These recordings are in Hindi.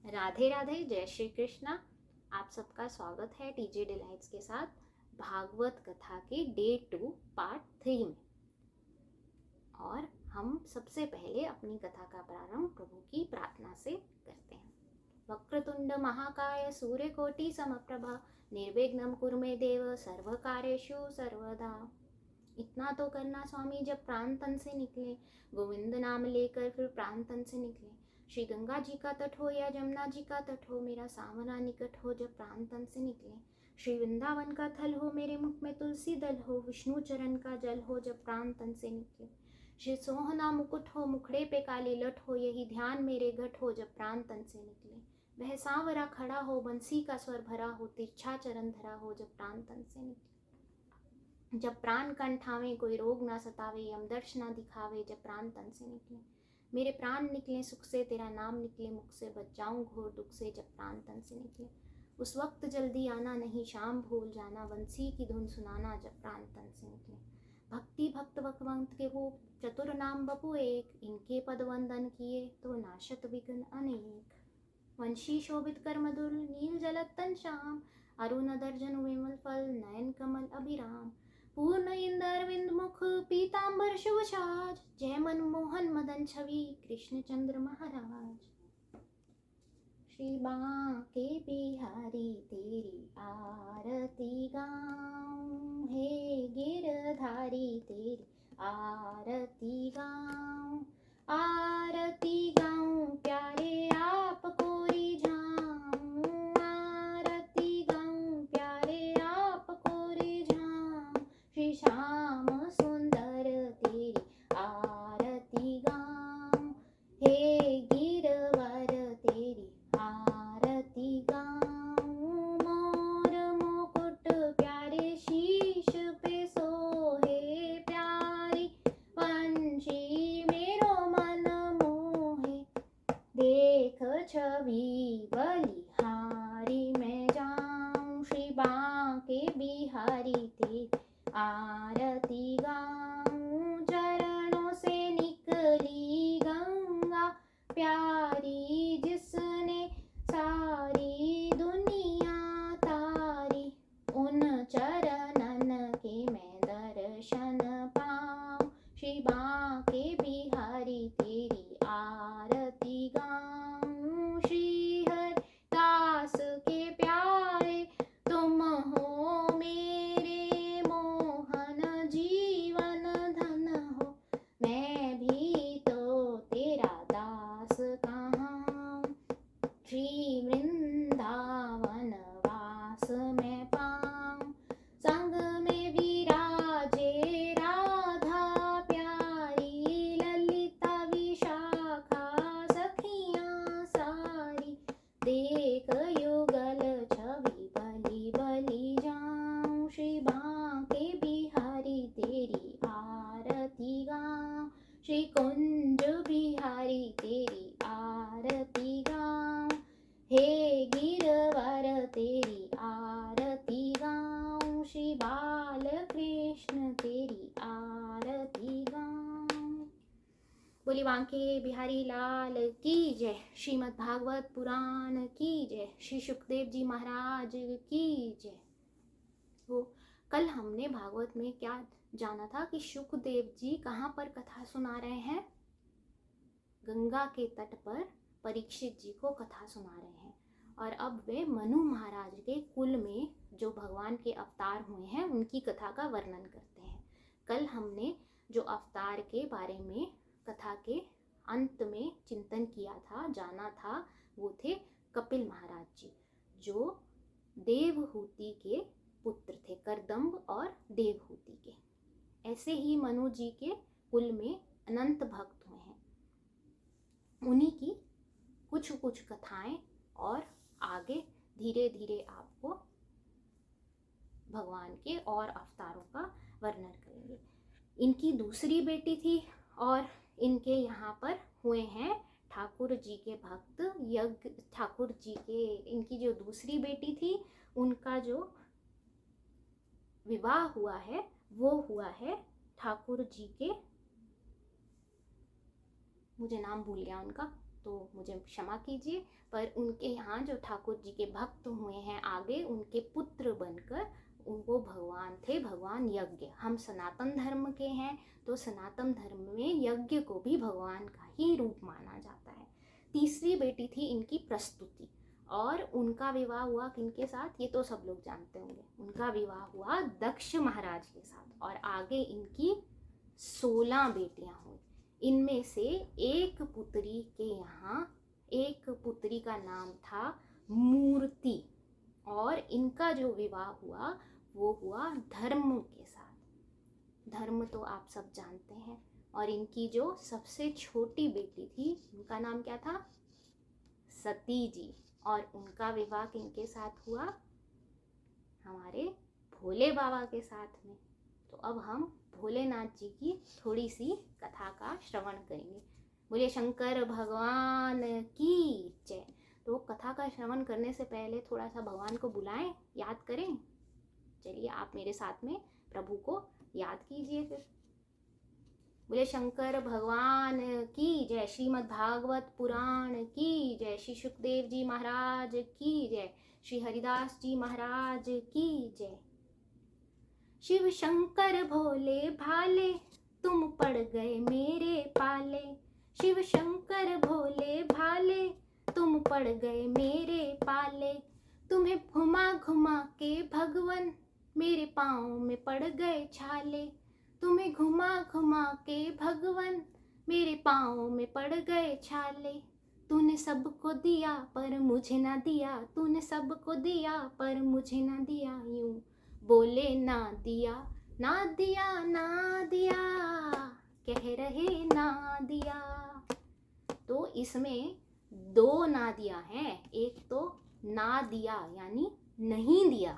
राधे राधे, जय श्री कृष्णा। आप सबका स्वागत है टीजे डिलाइट्स के साथ भागवत कथा के डे 2 पार्ट 3 में। और हम सबसे पहले अपनी कथा का प्रारंभ प्रभु की प्रार्थना से करते हैं। वक्रतुंड महाकाय सूर्यकोटि समप्रभा निर्विघ्नं कुरु मे देव सर्वकार्येषु सर्वदा। इतना तो करना स्वामी जब प्राण तन से निकले, गोविंद नाम लेकर फिर प्राण तन से निकले। श्री गंगा जी का तट हो या जमुना जी का तट हो, मेरा सावना निकट हो जब प्राण तन से निकले। श्री वृंदावन का थल हो, मेरे मुख में तुलसी दल हो, विष्णु चरण का जल हो जब प्राण तन से निकले। श्री सोहना मुकुट हो, मुखड़े पे काली लट हो, यही ध्यान मेरे घट हो जब प्राण तन से निकले। वह सांवरा खड़ा हो, बंसी का स्वर भरा हो, तिरछा चरण धरा हो जब प्राण तन से निकले। जब प्राण कंठावे कोई रोग ना सतावे, यमदर्श ना दिखावे जब प्राण तन से निकले। मेरे प्राण निकले सुख से, तेरा नाम निकले मुख से, बच जाऊं घोर दुख से जब प्राण तन से निकले। उस वक्त जल्दी आना नहीं, शाम भूल जाना, बंसी की धुन सुनाना जब प्राण तन से निकले। भक्ति भक्त भगवंत के वो चतुर नाम बपु एक, इनके पद वंदन किए तो नाशत विघ्न अनेक। वंशी शोभित कर मधुर नील जलत तन श्याम, अरुण दर्जन विमल फल नयन कमल अभिराम। पूर्ण इंदरविंद मुख पीतांबर शुभ साज, जय मनमोहन मदन छवि कृष्ण चंद्र महाराज। श्री बांके बिहारी तेरी आरती गाऊं, हे गिरधारी तेरी आरती गाऊं। आरती गाऊं प्यारे आपको रिझाऊं, आरती गाऊं प्यारे आपको रिझाऊं। श्री श्याम सुंदर तेरी आरती गाऊं, हे गिरवर तेरी आरती गाऊं। मोर मुकुट प्यारे शीश पे सोहे, प्यारी वंशी मेरो मन मोहे। देख छवि बलिहारी मैं जाऊं, श्री बांके बिहारी तेरी आरती गाऊं। चरणों से निकली गंगा प्यारी, जिसने सारी दुनिया तारी। उन चरणन के मैं दर्शन पाऊं, श्री बांके बिहारी तेरी आरती गाऊं। श्री हरि दास के प्यारे तुम हो, मेरे मोहन जीवन धन हो। मैं भी तो तेरा दास कहाँ, श्री वृंदावन वास मैं पाऊं। संग में विराजे राधा प्यारी, ललिता विशाखा सखियां सारी। देख युगल छवि बलि बलि जाऊं, श्री बांके बिहारी तेरी आरती गाऊं। श्री कुंज बिहारी तेरी आरती गाऊं, हे गिरवर तेरी आरती गाऊं। श्री बाल कृष्ण तेरी आरती गाऊं। बोली बांके बिहारी लाल की जय। श्रीमद् भागवत पुराण की जय। श्री सुखदेव जी महाराज की जय। तो कल हमने भागवत में क्या जाना था कि सुखदेव जी कहाँ पर कथा सुना रहे हैं? गंगा के तट पर परीक्षित जी को कथा सुना रहे हैं। और अब वे मनु महाराज के कुल में जो भगवान के अवतार हुए हैं उनकी कथा का वर्णन करते हैं। कल हमने जो अवतार के बारे में कथा के अंत में चिंतन किया था, जाना था, वो थे कपिल महाराज जी, जो देवहूति के पुत्र थे, करदम्ब और देवहूति के। ऐसे ही मनु जी के कुल में अनंत भक्त हुए हैं। उन्हीं की कुछ कुछ कथाएं और आगे धीरे धीरे आपको भगवान के और अवतारों का वर्णन करेंगे। इनकी दूसरी बेटी थी और इनके यहाँ पर हुए हैं ठाकुर जी के भक्त यज्ञ। ठाकुर जी के इनकी जो दूसरी बेटी थी उनका जो विवाह हुआ है वो हुआ है ठाकुर जी के, मुझे नाम भूल गया उनका, तो मुझे क्षमा कीजिए, पर उनके यहाँ जो ठाकुर जी के भक्त हुए हैं आगे, उनके पुत्र बनकर वो भगवान थे, भगवान यज्ञ। हम सनातन धर्म के हैं, तो सनातन धर्म में यज्ञ को भी भगवान का ही रूप माना जाता है। तीसरी बेटी थी इनकी प्रस्तुति, और उनका विवाह हुआ किनके साथ, ये तो सब लोग जानते होंगे। उनका विवाह हुआ दक्ष महाराज के साथ, और आगे इनकी 16 बेटियां हुई। इनमें से एक पुत्री के यहाँ, एक पुत्री का नाम था मूर्ति, और इनका जो विवाह हुआ वो हुआ धर्म के साथ। धर्म तो आप सब जानते हैं। और इनकी जो सबसे छोटी बेटी थी, उनका नाम क्या था, सती जी, और उनका विवाह किनके साथ हुआ, हमारे भोले बाबा के साथ में। तो अब हम भोलेनाथ जी की थोड़ी सी कथा का श्रवण करेंगे। बोले शंकर भगवान की जय। तो कथा का श्रवण करने से पहले थोड़ा सा भगवान को बुलाएं, याद करें। चलिए आप मेरे साथ में प्रभु को याद कीजिए फिर। बोले शंकर भगवान की जय। श्रीमद् भागवत पुराण की जय। श्री सुखदेव जी महाराज की जय। श्री हरिदास जी महाराज की जय। शिव शंकर भोले भाले, तुम पड़ गए मेरे पाले। शिव शंकर भोले भाले, तुम पड़ गए मेरे पाले। तुम्हें घुमा घुमा के भगवन, मेरे पाँव में पड़ गए छाले। तुम्हें घुमा घुमा के भगवन, मेरे पाँव में पड़ गए छाले। तूने सबको दिया पर मुझे ना दिया, तूने सबको दिया पर मुझे ना दिया। यूं बोले ना दिया, ना दिया, ना दिया, कह रहे ना दिया। तो इसमें दो ना दिया है। एक तो ना दिया यानी नहीं दिया,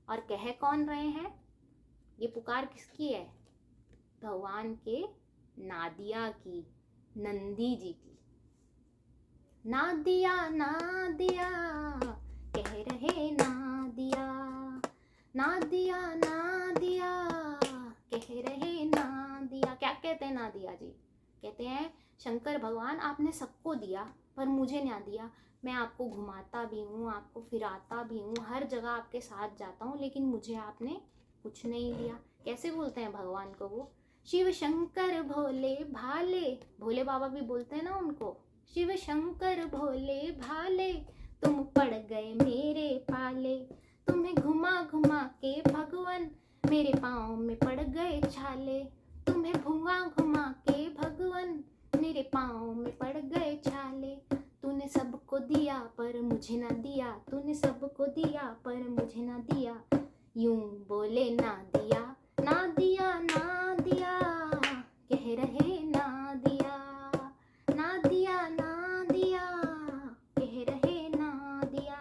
और कह कौन रहे हैं, ये पुकार किसकी है, भगवान के नादिया की, नंदी जी की। ना दिया, ना दिया, कह रहे ना दिया। ना दिया, ना दिया, कह रहे ना दिया। क्या कहते हैं ना दिया जी, कहते हैं शंकर भगवान आपने सबको दिया पर मुझे ना दिया। मैं आपको घुमाता भी हूँ, आपको फिराता भी हूँ, हर जगह आपके साथ जाता हूँ, लेकिन मुझे आपने कुछ नहीं दिया। कैसे बोलते हैं भगवान को वो, शिव शंकर भोले भाले। भोले बाबा भी बोलते हैं ना उनको, शिव शंकर भोले भाले, तुम पड़ गए मेरे पाले। तुम्हें घुमा घुमा के भगवन, मेरे पाँव में पड़ गए छाले। तुम्हें घुमा घुमा के भगवन, मेरे पाँव में पड़ गए छाले। तूने सबको दिया पर मुझे ना दिया, तूने सबको दिया पर मुझे ना दिया। यूं बोले ना दिया, ना दिया, ना दिया, कह रहे ना दिया। ना दिया, ना दिया, कह रहे ना दिया।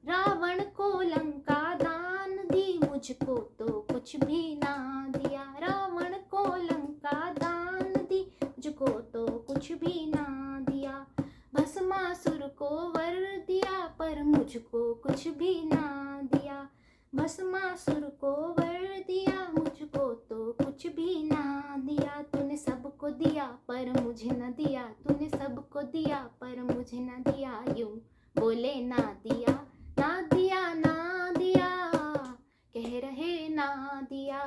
रावण को लंका दान दी, मुझको तो कुछ भी ना दिया। रावण को लंका दान दी, मुझको तो कुछ भी ना दिया। भस्मासुर को वर दिया पर मुझको कुछ भी ना दिया। भस्मासुर को वर दिया, मुझको तो कुछ भी ना दिया। तूने सबको दिया पर मुझे न दिया, तूने सबको दिया पर मुझे न दिया। यूं बोले ना दिया, ना दिया, ना दिया, कह रहे ना दिया।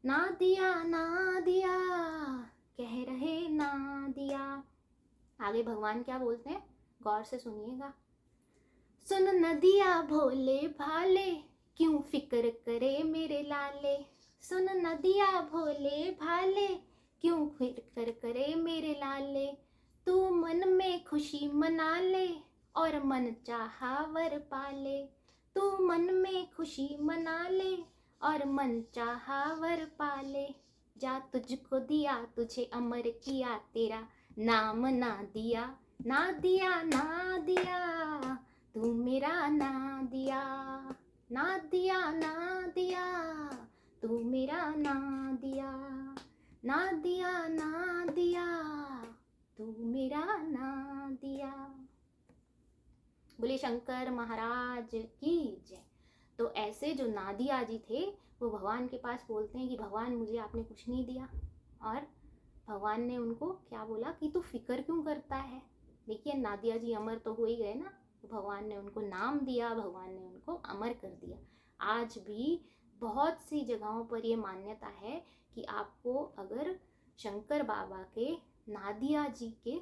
ना दिया, ना दिया, कह रहे ना दिया। आगे भगवान क्या बोलते हैं, गौर से सुनिएगा। सुन नदिया भोले भाले, क्यों फिक्र करे मेरे लाले। सुन नदिया भोले भाले, क्यों फिक्र करे मेरे लाले। तू मन में खुशी मना ले, और मन चाहा वर पाले। तू मन में खुशी मना ले, और मन चाहा वर पाले। जा तुझको दिया, तुझे अमर किया, तेरा नाम ना दिया। ना दिया, ना दिया, तू मेरा ना दिया। ना दिया, ना दिया, तू मेरा ना दिया। ना दिया, ना दिया, तू मेरा ना दिया। बोले शंकर महाराज की जय। तो ऐसे जो नादिया जी थे, वो भगवान के पास बोलते हैं कि भगवान मुझे आपने कुछ नहीं दिया, और भगवान ने उनको क्या बोला कि तू फिक्र क्यों करता है। देखिए नादिया जी अमर तो हो ही गए ना, तो भगवान ने उनको नाम दिया, भगवान ने उनको अमर कर दिया। आज भी बहुत सी जगहों पर ये मान्यता है कि आपको अगर शंकर बाबा के नादिया जी के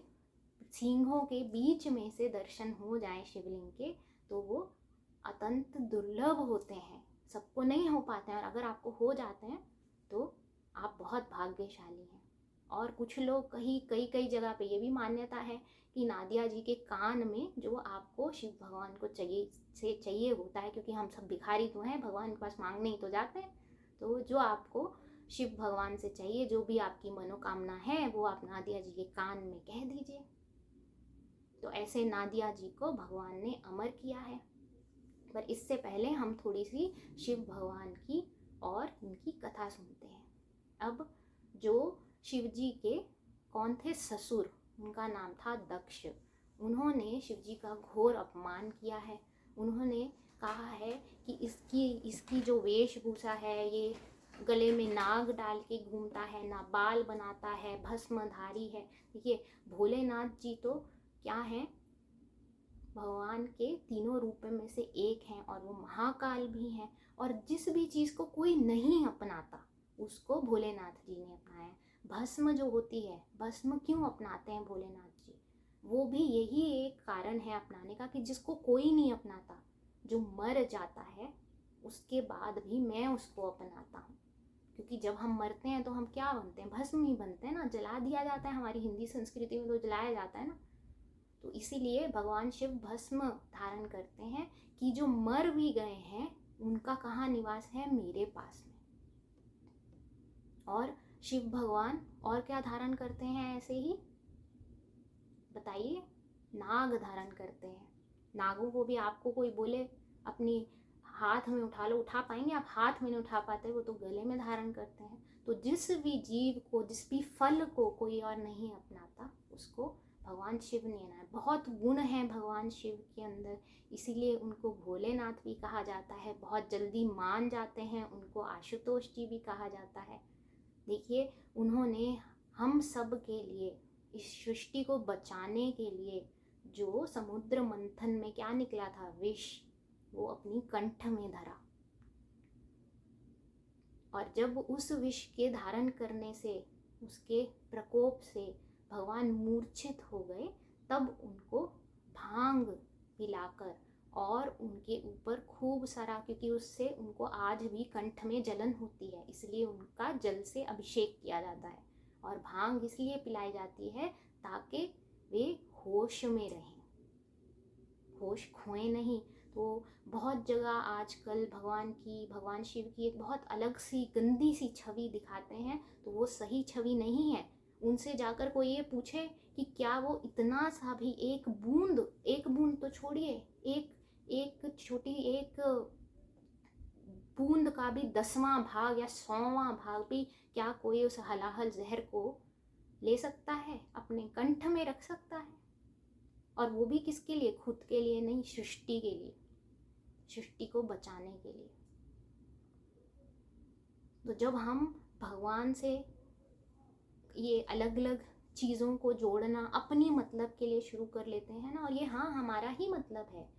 सींगों के बीच में से दर्शन हो जाए शिवलिंग के, तो वो अत्यंत दुर्लभ होते हैं, सबको नहीं हो पाते हैं, और अगर आपको हो जाते हैं तो आप बहुत भाग्यशाली हैं। और कुछ लोग कई कई कई जगह पे ये भी मान्यता है कि नादिया जी के कान में जो आपको शिव भगवान को चाहिए होता है, क्योंकि हम सब भिखारी तो हैं, भगवान के पास मांगने ही तो जाते हैं, तो जो आपको शिव भगवान से चाहिए, जो भी आपकी मनोकामना है, वो आप नादिया जी के कान में कह दीजिए। तो ऐसे नादिया जी को भगवान ने अमर किया है। पर इससे पहले हम थोड़ी सी शिव भगवान की और इनकी कथा सुनते हैं। अब जो शिव जी के कौन थे ससुर, उनका नाम था दक्ष। उन्होंने शिव जी का घोर अपमान किया है। उन्होंने कहा है कि इसकी जो वेशभूषा है, ये गले में नाग डाल के घूमता है, ना बाल बनाता है, भस्मधारी है। देखिए भोलेनाथ जी तो क्या हैं, भगवान के तीनों रूप में से एक हैं, और वो महाकाल भी हैं। और जिस भी चीज़ को कोई नहीं अपनाता उसको भोलेनाथ जी ने अपनाया। भस्म जो होती है, भस्म क्यों अपनाते हैं भोलेनाथ जी, वो भी यही एक कारण है अपनाने का, कि जिसको कोई नहीं अपनाता, जो मर जाता है उसके बाद भी मैं उसको अपनाता हूँ। क्योंकि जब हम मरते हैं तो हम क्या बनते हैं, भस्म ही बनते हैं ना, जला दिया जाता है। हमारी हिंदी संस्कृति में तो जलाया जाता है ना। तो इसीलिए भगवान शिव भस्म धारण करते हैं कि जो मर भी गए हैं उनका कहाँ निवास है, मेरे पास में। और शिव भगवान और क्या धारण करते हैं ऐसे ही, बताइए। नाग धारण करते हैं। नागों को भी आपको कोई बोले अपनी हाथ में उठा लो, उठा पाएंगे आप? हाथ में नहीं उठा पाते, वो तो गले में धारण करते हैं। तो जिस भी जीव को, जिस भी फल को कोई और नहीं अपनाता, उसको भगवान शिव ने ना, बहुत गुण हैं भगवान शिव के अंदर, इसीलिए उनको भोलेनाथ भी कहा जाता है। बहुत जल्दी मान जाते हैं, उनको आशुतोष जी भी कहा जाता है। देखिए उन्होंने हम सब के लिए, इस सृष्टि को बचाने के लिए, जो समुद्र मंथन में क्या निकला था, विष, वो अपनी कंठ में धरा। और जब उस विष के धारण करने से, उसके प्रकोप से भगवान मूर्छित हो गए, तब उनको भांग पिलाकर और उनके ऊपर खूब सारा, क्योंकि उससे उनको आज भी कंठ में जलन होती है, इसलिए उनका जल से अभिषेक किया जाता है। और भांग इसलिए पिलाई जाती है ताकि वे होश में रहें, होश खोए नहीं। तो बहुत जगह आजकल भगवान शिव की एक बहुत अलग सी गंदी सी छवि दिखाते हैं, तो वो सही छवि नहीं है। उनसे जाकर कोई ये पूछे कि क्या वो इतना सा भी एक बूंद तो छोड़िए, एक छोटी एक बूंद का भी 10वां भाग या 100वां भाग भी क्या कोई उस हलाहल जहर को ले सकता है, अपने कंठ में रख सकता है? और वो भी किसके लिए? खुद के लिए नहीं, सृष्टि के लिए, सृष्टि को बचाने के लिए। तो जब हम भगवान से ये अलग अलग चीज़ों को जोड़ना अपनी मतलब के लिए शुरू कर लेते हैं ना, और ये हाँ हमारा ही मतलब है,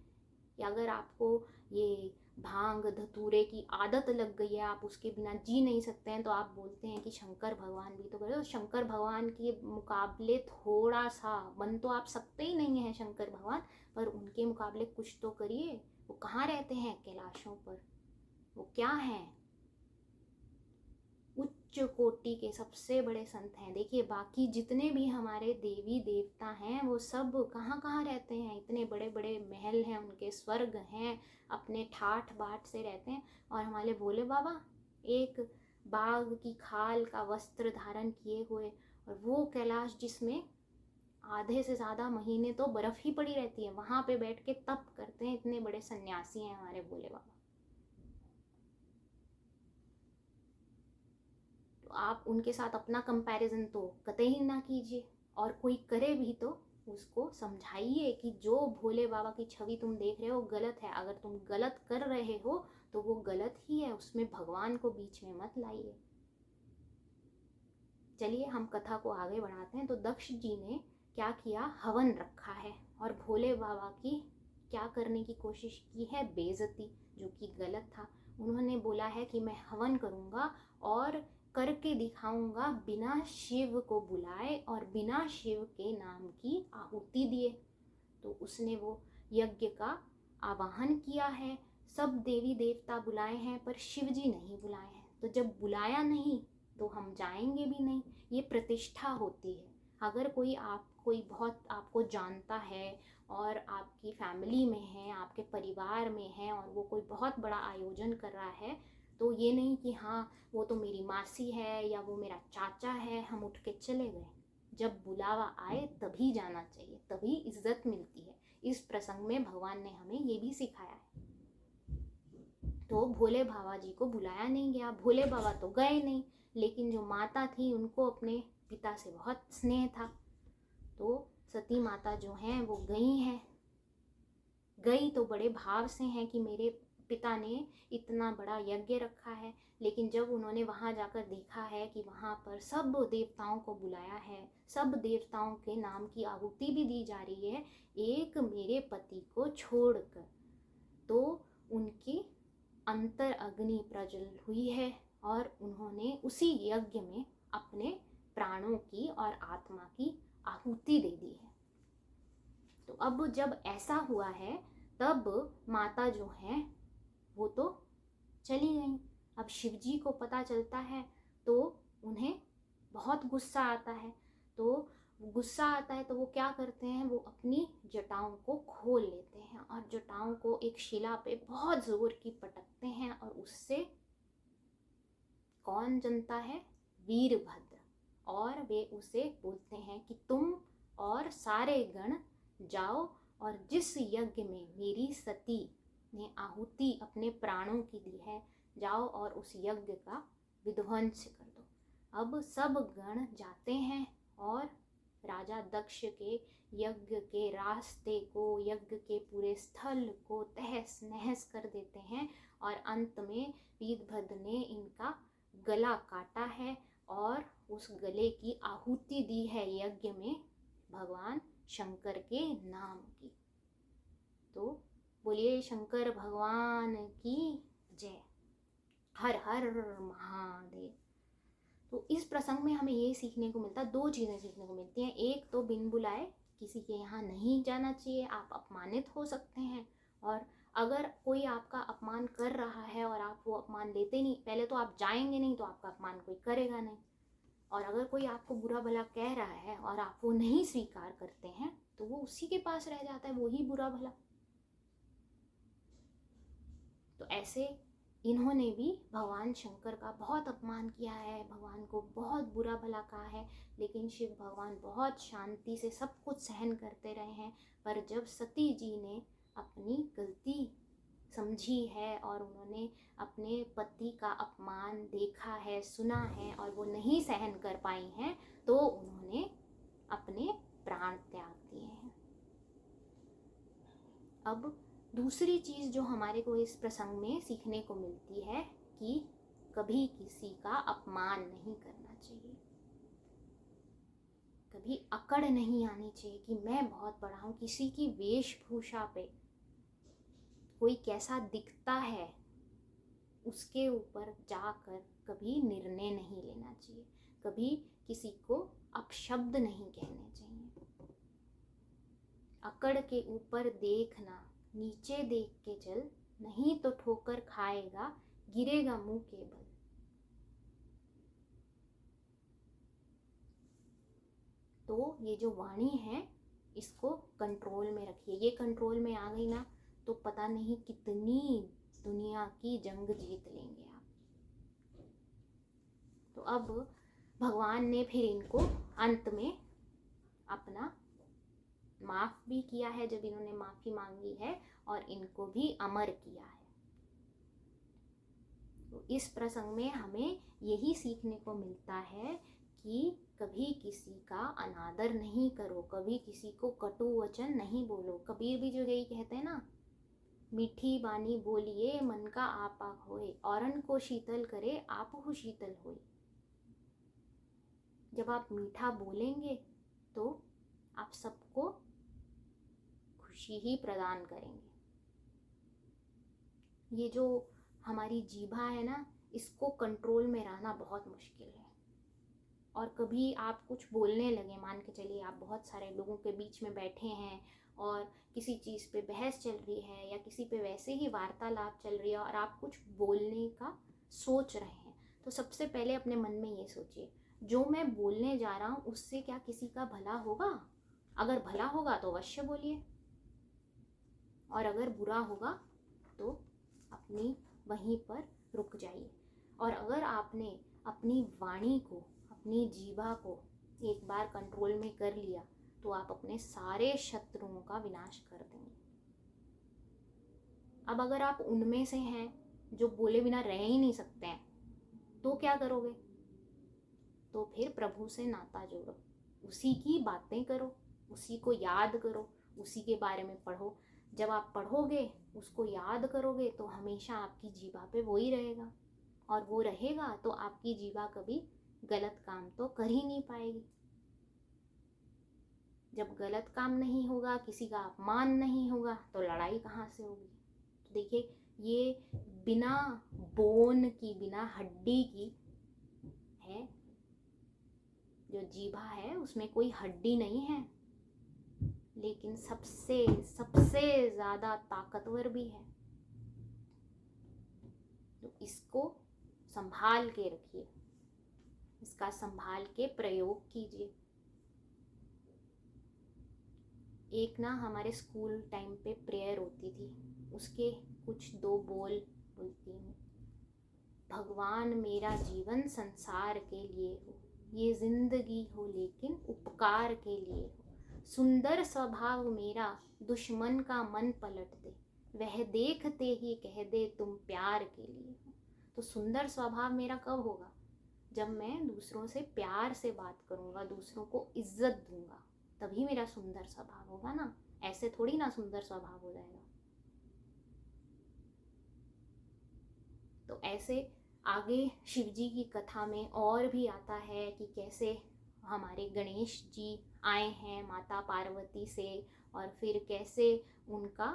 कि अगर आपको ये भांग धतूरे की आदत लग गई है, आप उसके बिना जी नहीं सकते हैं, तो आप बोलते हैं कि शंकर भगवान भी तो करे। तो शंकर भगवान के मुकाबले थोड़ा सा, बन तो आप सकते ही नहीं हैं शंकर भगवान, पर उनके मुकाबले कुछ तो करिए। वो कहाँ रहते हैं? कैलाशों पर। वो क्या हैं? उच्च कोटि के सबसे बड़े संत हैं। देखिए बाकी जितने भी हमारे देवी देवता हैं, वो सब कहाँ कहाँ रहते हैं? इतने बड़े बड़े महल हैं उनके, स्वर्ग हैं, अपने ठाठ बाट से रहते हैं। और हमारे भोले बाबा एक बाघ की खाल का वस्त्र धारण किए हुए, और वो कैलाश जिसमें आधे से ज़्यादा महीने तो बर्फ़ ही पड़ी रहती है, वहाँ पे बैठ के तप करते हैं। इतने बड़े सन्यासी हैं हमारे भोले बाबा। आप उनके साथ अपना कंपैरिजन तो कतई ना कीजिए, और कोई करे भी तो उसको समझाइए कि जो भोले बाबा की छवि तुम देख रहे हो गलत है। अगर तुम गलत कर रहे हो तो वो गलत ही है, उसमें भगवान को बीच में मत लाइए। चलिए हम कथा को आगे बढ़ाते हैं। तो दक्ष जी ने क्या किया, हवन रखा है और भोले बाबा की क्या करने की कोशिश की है, बेइज्जती, जो कि गलत था। उन्होंने बोला है कि मैं हवन करूँगा और करके दिखाऊंगा बिना शिव को बुलाए और बिना शिव के नाम की आहुति दिए। तो उसने वो यज्ञ का आवाहन किया है, सब देवी देवता बुलाए हैं पर शिव जी नहीं बुलाए हैं। तो जब बुलाया नहीं तो हम जाएंगे भी नहीं, ये प्रतिष्ठा होती है। अगर कोई बहुत आपको जानता है और आपकी फैमिली में है, आपके परिवार में है और वो कोई बहुत बड़ा आयोजन कर रहा है, तो ये नहीं कि हाँ वो तो मेरी मासी है या वो मेरा चाचा है, हम उठ के चले गए। जब बुलावा आए तभी जाना चाहिए, तभी इज्जत मिलती है। इस प्रसंग में भगवान ने हमें ये भी सिखाया है। तो भोले बाबा जी को बुलाया नहीं गया, भोले बाबा तो गए नहीं, लेकिन जो माता थी उनको अपने पिता से बहुत स्नेह था। तो सती माता जो हैं वो गई तो बड़े भाव से हैं कि मेरे पिता ने इतना बड़ा यज्ञ रखा है। लेकिन जब उन्होंने वहाँ जाकर देखा है कि वहाँ पर सब देवताओं को बुलाया है, सब देवताओं के नाम की आहुति भी दी जा रही है, एक मेरे पति को छोड़कर, तो उनकी अंतर अग्नि प्रज्वल हुई है और उन्होंने उसी यज्ञ में अपने प्राणों की और आत्मा की आहुति दे दी है। तो अब जब ऐसा हुआ है तब माता जो है वो तो चली गई। अब शिव जी को पता चलता है तो उन्हें बहुत गुस्सा आता है। तो वो क्या करते हैं, वो अपनी जटाओं को खोल लेते हैं और जटाओं को एक शिला पे बहुत जोर की पटकते हैं और उससे कौन जनता है, वीरभद्र। और वे उसे बोलते हैं कि तुम और सारे गण जाओ और जिस यज्ञ में मेरी सती ने आहुति अपने प्राणों की दी है, जाओ और उस यज्ञ का विध्वंस कर दो। अब सब गण जाते हैं और राजा दक्ष के यज्ञ के रास्ते को, यज्ञ के पूरे स्थल को तहस नहस कर देते हैं और अंत में वीरभद्र ने इनका गला काटा है और उस गले की आहुति दी है यज्ञ में भगवान शंकर के नाम की। तो बोलिए शंकर भगवान की जय। हर हर महादेव। तो इस प्रसंग में हमें ये सीखने को मिलता, दो चीज़ें सीखने को मिलती हैं। एक तो बिन बुलाए किसी के यहाँ नहीं जाना चाहिए, आप अपमानित हो सकते हैं। और अगर कोई आपका अपमान कर रहा है और आप वो अपमान लेते नहीं, पहले तो आप जाएंगे नहीं तो आपका अपमान कोई करेगा नहीं। और अगर कोई आपको बुरा भला कह रहा है और आप वो नहीं स्वीकार करते हैं तो वो उसी के पास रह जाता है, वो ही बुरा भला। तो ऐसे इन्होंने भी भगवान शंकर का बहुत अपमान किया है, भगवान को बहुत बुरा भला कहा है, लेकिन शिव भगवान बहुत शांति से सब कुछ सहन करते रहे हैं। पर जब सती जी ने अपनी गलती समझी है और उन्होंने अपने पति का अपमान देखा है, सुना है और वो नहीं सहन कर पाई हैं, तो उन्होंने अपने प्राण त्याग दिए हैं। अब दूसरी चीज़ जो हमारे को इस प्रसंग में सीखने को मिलती है कि कभी किसी का अपमान नहीं करना चाहिए, कभी अकड़ नहीं आनी चाहिए कि मैं बहुत बड़ा हूँ। किसी की वेशभूषा पे, कोई कैसा दिखता है उसके ऊपर जाकर कभी निर्णय नहीं लेना चाहिए, कभी किसी को अपशब्द नहीं कहने चाहिए। अकड़ के ऊपर देखना, नीचे देख के चल, नहीं तो ठोकर खाएगा, गिरेगा मुंह के बल। तो ये जो वाणी है इसको कंट्रोल में रखिए। ये कंट्रोल में आ गई ना तो पता नहीं कितनी दुनिया की जंग जीत लेंगे आप। तो अब भगवान ने फिर इनको अंत में अपना माफ़ भी किया है, जब इन्होंने माफ़ी मांगी है, और इनको भी अमर किया है। तो इस प्रसंग में हमें यही सीखने को मिलता है कि कभी किसी का अनादर नहीं करो, कभी किसी को कटु वचन नहीं बोलो। कबीर भी जो यही कहते हैं ना, मीठी बानी बोलिए मन का आपा होए, औरन को शीतल करे आप हो शीतल होए। जब आप मीठा बोलेंगे तो आप सबको खुशी ही प्रदान करेंगे। ये जो हमारी जीभा है ना, इसको कंट्रोल में रहना बहुत मुश्किल है। और कभी आप कुछ बोलने लगे, मान के चलिए आप बहुत सारे लोगों के बीच में बैठे हैं और किसी चीज़ पे बहस चल रही है या किसी पे वैसे ही वार्तालाप चल रही है और आप कुछ बोलने का सोच रहे हैं, तो सबसे पहले अपने मन में ये सोचिए, जो मैं बोलने जा रहा हूँ उससे क्या किसी का भला होगा? अगर भला होगा तो अवश्य बोलिए, और अगर बुरा होगा तो अपनी वहीं पर रुक जाइए। और अगर आपने अपनी वाणी को, अपनी जीभा को एक बार कंट्रोल में कर लिया तो आप अपने सारे शत्रुओं का विनाश कर देंगे। अब अगर आप उनमें से हैं जो बोले बिना रह ही नहीं सकते हैं, तो क्या करोगे? तो फिर प्रभु से नाता जोड़ो, उसी की बातें करो, उसी को याद करो, उसी के बारे में पढ़ो। जब आप पढ़ोगे, उसको याद करोगे, तो हमेशा आपकी जीभा पे वो ही रहेगा, और वो रहेगा तो आपकी जीभा कभी गलत काम तो कर ही नहीं पाएगी। जब गलत काम नहीं होगा, किसी का अपमान नहीं होगा, तो लड़ाई कहाँ से होगी? तो देखिए, ये बिना बोन की, बिना हड्डी की है। जो जीभा है उसमें कोई हड्डी नहीं है, लेकिन सबसे सबसे ज़्यादा ताकतवर भी है। तो इसको संभाल के रखिए, इसका संभाल के प्रयोग कीजिए। एक ना हमारे स्कूल टाइम पे प्रेयर होती थी, उसके कुछ 2 बोल बोलती हूँ। भगवान मेरा जीवन संसार के लिए हो, ये जिंदगी हो लेकिन उपकार के लिए हो। सुंदर स्वभाव मेरा दुश्मन का मन पलट दे, वह देखते ही कह दे तुम प्यार के लिए हो। तो सुंदर स्वभाव मेरा कब होगा? जब मैं दूसरों से प्यार से बात करूँगा, दूसरों को इज्जत दूंगा, तभी मेरा सुंदर स्वभाव होगा ना। ऐसे थोड़ी ना सुंदर स्वभाव हो जाएगा। तो ऐसे आगे शिव जी की कथा में और भी आता है कि कैसे हमारे गणेश जी आए हैं माता पार्वती से, और फिर कैसे उनका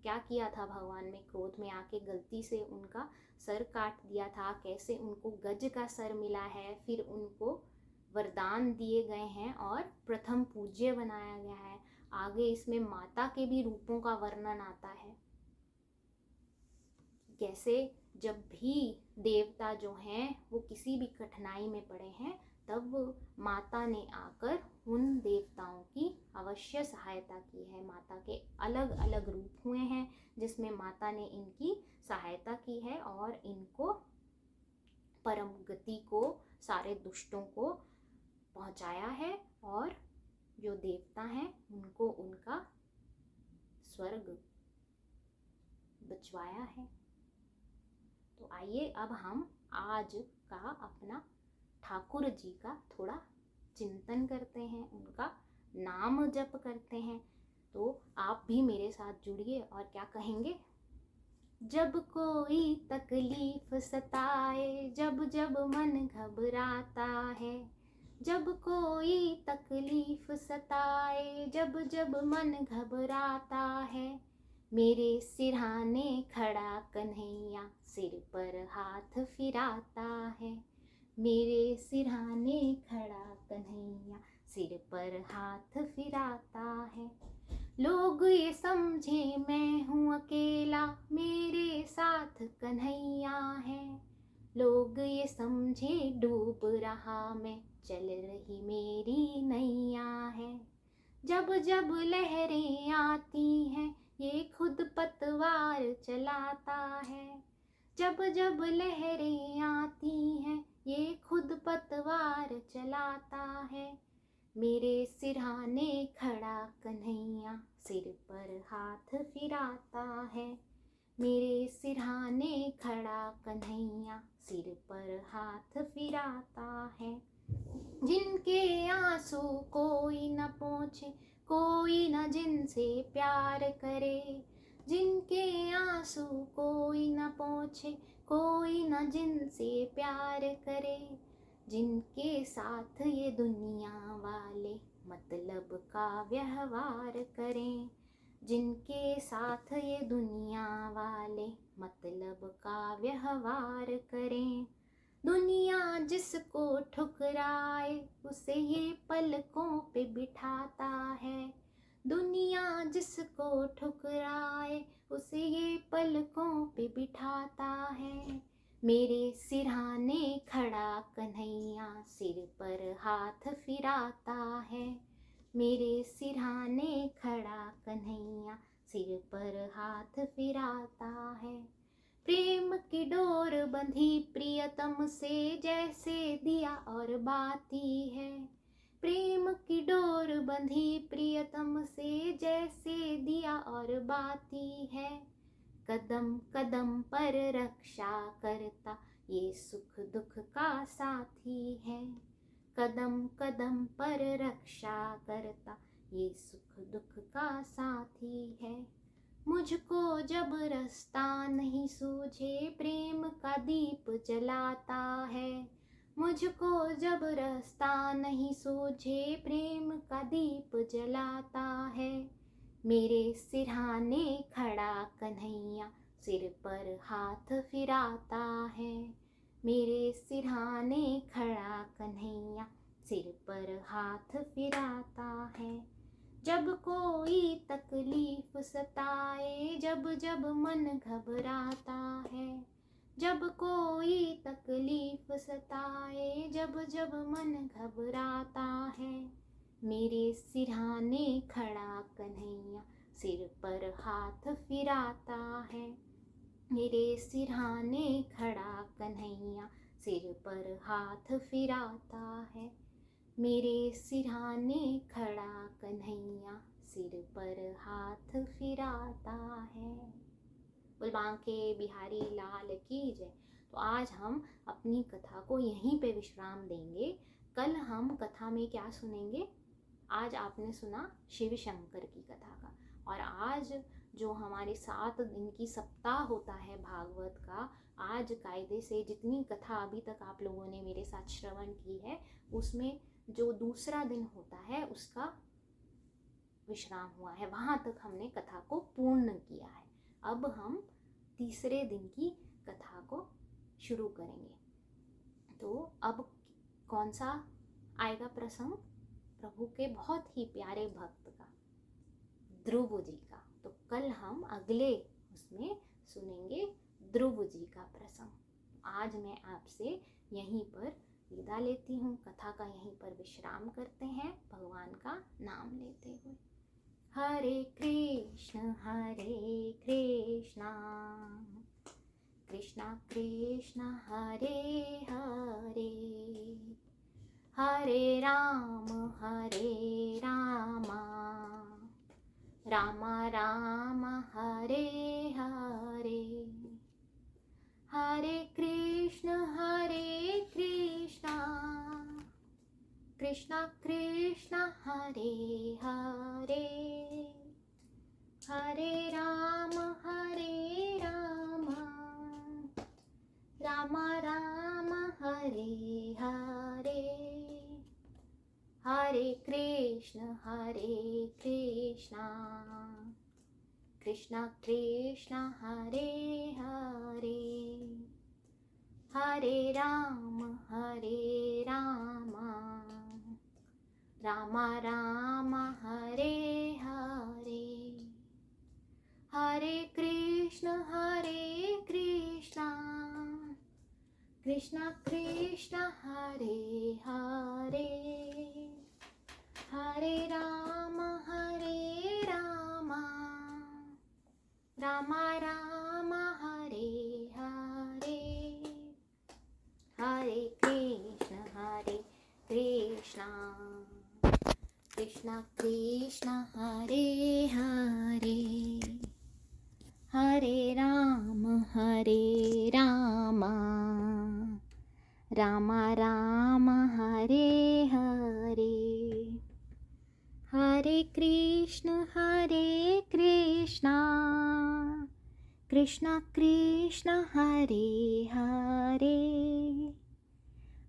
क्या किया था भगवान ने, क्रोध में आके गलती से उनका सर काट दिया था, कैसे उनको गज का सर मिला है, फिर उनको वरदान दिए गए हैं और प्रथम पूज्य बनाया गया है। आगे इसमें माता के भी रूपों का वर्णन आता है, कैसे जब भी देवता जो हैं वो किसी भी कठिनाई में पड़े हैं, तब माता ने आकर उन देवताओं की अवश्य सहायता की है। माता के अलग अलग रूप हुए हैं जिसमें माता ने इनकी सहायता की है और इनको परम गति को, सारे दुष्टों को पहुंचाया है, और जो देवता हैं उनको उनका स्वर्ग बचवाया है। तो आइए अब हम आज का अपना ठाकुर जी का थोड़ा चिंतन करते हैं, उनका नाम जप करते हैं। तो आप भी मेरे साथ जुड़िए और क्या कहेंगे? जब कोई तकलीफ सताए, जब जब मन घबराता है, जब कोई तकलीफ सताए, जब जब मन घबराता है, मेरे सिरहाने खड़ा कन्हैया सिर पर हाथ फिराता है। मेरे सिरहाने खड़ा कन्हैया सिर पर हाथ फिराता है। लोग ये समझे मैं हूँ अकेला, मेरे साथ कन्हैया है। लोग ये समझे डूब रहा मैं, चल रही मेरी नैया है। जब जब लहरें आती हैं, ये खुद पतवार चलाता है। जब जब लहरें आती हैं, ये खुद पतवार चलाता है। मेरे सिरहाने खड़ा कन्हैया सिर पर हाथ फिराता है। मेरे सिरहाने खड़ा कन्हैया सिर पर हाथ फिराता है। जिनके आंसू कोई न पोंछे, कोई न जिनसे प्यार करे, जिनके आंसू कोई न पोंछे, कोई न जिनसे प्यार करे, जिनके साथ ये दुनिया वाले मतलब का व्यवहार करें, जिनके साथ ये दुनिया वाले मतलब का व्यवहार करें। दुनिया जिसको ठुकराए उसे ये पलकों पे बिठाता है, दुनिया जिसको ठुकराए उसे ये पलकों पे बिठाता है। मेरे सिरहाने खड़ा कन्हैया सिर पर हाथ फिराता है, मेरे सिरहाने खड़ा कन्हैया सिर पर हाथ फिराता है। प्रेम की डोर बंधी प्रियतम से जैसे दिया और बाती है, प्रेम की डोर बंधी प्रियतम से जैसे दिया और बाती है। कदम कदम पर रक्षा करता ये सुख दुख का साथी है, कदम कदम पर रक्षा करता ये सुख दुख का साथी है। मुझको जब रास्ता नहीं सूझे प्रेम का दीप जलाता है, मुझको जब रास्ता नहीं सूझे प्रेम का दीप जलाता है। मेरे सिरहाने खड़ा कन्हैया सिर पर हाथ फिराता है, मेरे सिरहाने खड़ा कन्हैया सिर पर हाथ फिराता है। जब कोई तकलीफ सताए जब जब मन घबराता है, जब कोई तकलीफ सताए जब जब मन घबराता है। मेरे सिरहाने खड़ा कन्हैया सिर पर हाथ फिराता है, मेरे सिरहाने खड़ा कन्हैया सिर पर हाथ फिराता है, मेरे सिरहाने खड़ा कन्हैया सिर पर हाथ फिराता है। बोल बांके बिहारी लाल की जय। तो आज हम अपनी कथा को यहीं पे विश्राम देंगे। कल हम कथा में क्या सुनेंगे? आज आपने सुना शिव शंकर की कथा का, और आज जो हमारे 7 दिन की सप्ताह होता है भागवत का, आज कायदे से जितनी कथा अभी तक आप लोगों ने मेरे साथ श्रवण की है उसमें जो दूसरा दिन होता है उसका विश्राम हुआ है, वहाँ तक हमने कथा को पूर्ण किया है। अब हम तीसरे दिन की कथा को शुरू करेंगे। तो अब कौन सा आएगा प्रसंग? प्रभु के बहुत ही प्यारे भक्त का, ध्रुव जी का। तो कल हम अगले उसमें सुनेंगे ध्रुव जी का प्रसंग। आज मैं आपसे यहीं पर विदा लेती हूँ, कथा का यहीं पर विश्राम करते हैं भगवान का नाम लेते हुए। हरे कृष्ण कृष्णा कृष्णा हरे हरे, हरे राम राम राम हरे हरे, हरे कृष्ण कृष्णा कृष्णा हरे हरे, हरे राम राम राम हरे हरे, हरे कृष्ण कृष्णा कृष्णा हरे हरे, हरे राम राम राम हरे हरे, हरे कृष्ण कृष्णा कृष्णा हरे हरे, हरे राम राम राम हरे हरे, हरे कृष्ण कृष्णा कृष्णा हरे हरे, हरे राम राम राम हरे हरे, हरे कृष्ण कृष्णा कृष्णा हरे हरे,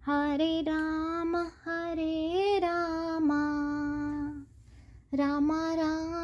हरे रामा रामा रामा